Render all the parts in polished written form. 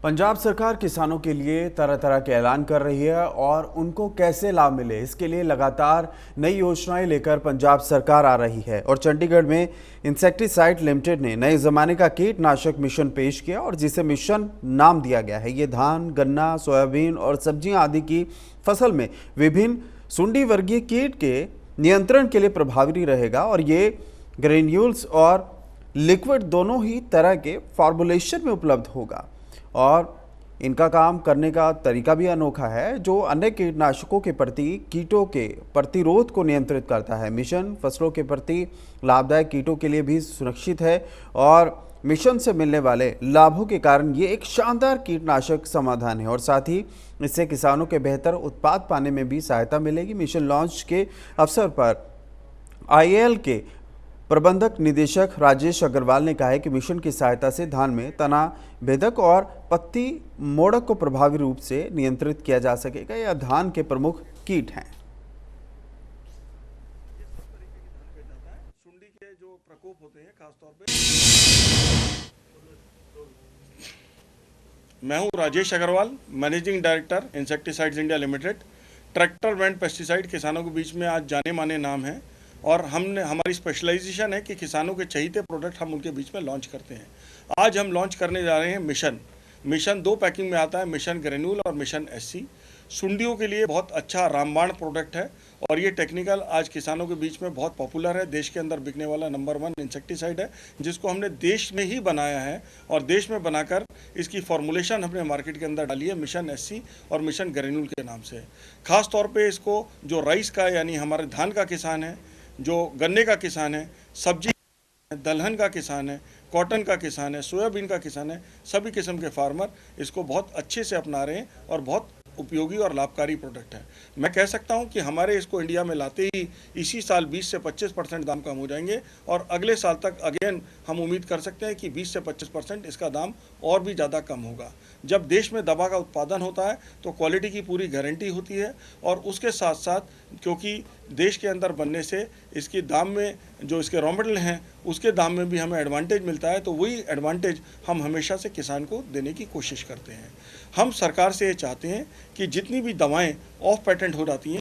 पंजाब सरकार किसानों के लिए तरह तरह के ऐलान कर रही है और उनको कैसे लाभ मिले इसके लिए लगातार नई योजनाएं लेकर पंजाब सरकार आ रही है। और चंडीगढ़ में इंसेक्टिसाइड लिमिटेड ने नए जमाने का कीटनाशक मिशन पेश किया और जिसे मिशन नाम दिया गया है। ये धान, गन्ना, सोयाबीन और सब्जियां आदि की फसल में विभिन्न सुंडी वर्गीय कीट के नियंत्रण के लिए प्रभावी रहेगा और ये ग्रेन्यूल्स और लिक्विड दोनों ही तरह के फॉर्मुलेशन में उपलब्ध होगा। और इनका काम करने का तरीका भी अनोखा है जो अन्य कीटनाशकों के प्रति कीटों के प्रतिरोध को नियंत्रित करता है। मिशन फसलों के प्रति लाभदायक कीटों के लिए भी सुरक्षित है और मिशन से मिलने वाले लाभों के कारण ये एक शानदार कीटनाशक समाधान है और साथ ही इससे किसानों के बेहतर उत्पाद पाने में भी सहायता मिलेगी। मिशन लॉन्च के अवसर पर आईएएल के प्रबंधक निदेशक राजेश अग्रवाल ने कहा है कि मिशन की सहायता से धान में तना भेदक और पत्ती मोड़क को प्रभावी रूप से नियंत्रित किया जा सकेगा। यह धान के प्रमुख कीट हैं। सुंडी के जो प्रकोप होते हैं खासतौर पे, मैं हूं Rajesh Agarwal, managing director insecticides India limited. Tractor वैंड पेस्टिसाइड किसानों के बीच में आज जाने माने नाम है और हमारी स्पेशलाइजेशन है कि किसानों के चहीते प्रोडक्ट हम उनके बीच में लॉन्च करते हैं। आज हम लॉन्च करने जा रहे हैं मिशन 2 पैकिंग में आता है, मिशन ग्रेन्यूल और मिशन एससी। सुंडियों के लिए बहुत अच्छा रामबाण प्रोडक्ट है और ये टेक्निकल आज किसानों के बीच में बहुत पॉपुलर है। देश के अंदर बिकने वाला नंबर 1 इंसेक्टिसाइड है जिसको हमने देश में ही बनाया है और देश में बनाकर इसकी फॉर्मुलेशन हमने मार्केट के अंदर डाली है मिशन एससी और मिशन ग्रेन्यूल के नाम से। खास तौर पे इसको जो राइस का यानी हमारे धान का किसान है, जो गन्ने का किसान है, सब्जी दलहन का किसान है, कॉटन का किसान है, सोयाबीन का किसान है, सभी किस्म के फार्मर इसको बहुत अच्छे से अपना रहे हैं और बहुत उपयोगी और लाभकारी प्रोडक्ट है। मैं कह सकता हूं कि हमारे इसको इंडिया में लाते ही इसी साल 20 से 25% दाम कम हो जाएंगे और अगले साल तक अगेन हम उम्मीद कर सकते हैं कि 20 से 25% इसका दाम और भी ज़्यादा कम होगा। जब देश में दवा का उत्पादन होता है तो क्वालिटी की पूरी गारंटी होती है और उसके साथ साथ क्योंकि देश के अंदर बनने से इसके दाम में जो इसके रॉ मटेरियल हैं उसके दाम में भी हमें एडवांटेज मिलता है, तो वही एडवांटेज हम हमेशा से किसान को देने की कोशिश करते हैं। हम सरकार से ये चाहते हैं कि जितनी भी दवाएं ऑफ पेटेंट हो जाती हैं,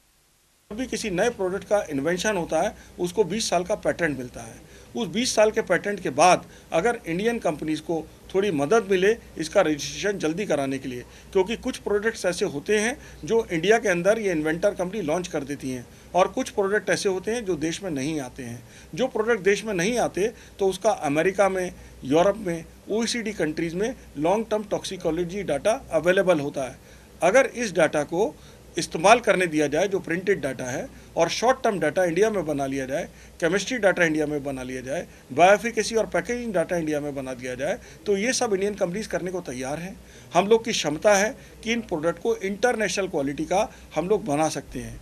जब भी किसी नए प्रोडक्ट का इन्वेंशन होता है उसको 20 साल का पेटेंट मिलता है। उस 20 साल के पेटेंट के बाद अगर इंडियन कंपनीज को थोड़ी मदद मिले इसका रजिस्ट्रेशन जल्दी कराने के लिए, क्योंकि कुछ प्रोडक्ट्स ऐसे होते हैं जो इंडिया के अंदर ये इन्वेंटर कंपनी लॉन्च कर देती हैं और कुछ प्रोडक्ट ऐसे होते हैं जो देश में नहीं आते हैं। जो प्रोडक्ट देश में नहीं आते तो उसका अमेरिका में, यूरोप में, OECD कंट्रीज़ में long term toxicology data available होता है। अगर इस डाटा को इस्तेमाल करने दिया जाए जो प्रिंटेड डाटा है और शॉर्ट टर्म डाटा इंडिया में बना लिया जाए, केमिस्ट्री डाटा इंडिया में बना लिया जाए, बायोएफिकेसी और पैकेजिंग डाटा इंडिया में बना दिया जाए, तो ये सब इंडियन कंपनीज करने को तैयार हैं। हम लोग की क्षमता है कि इन प्रोडक्ट को इंटरनेशनल क्वालिटी का हम लोग बना सकते हैं।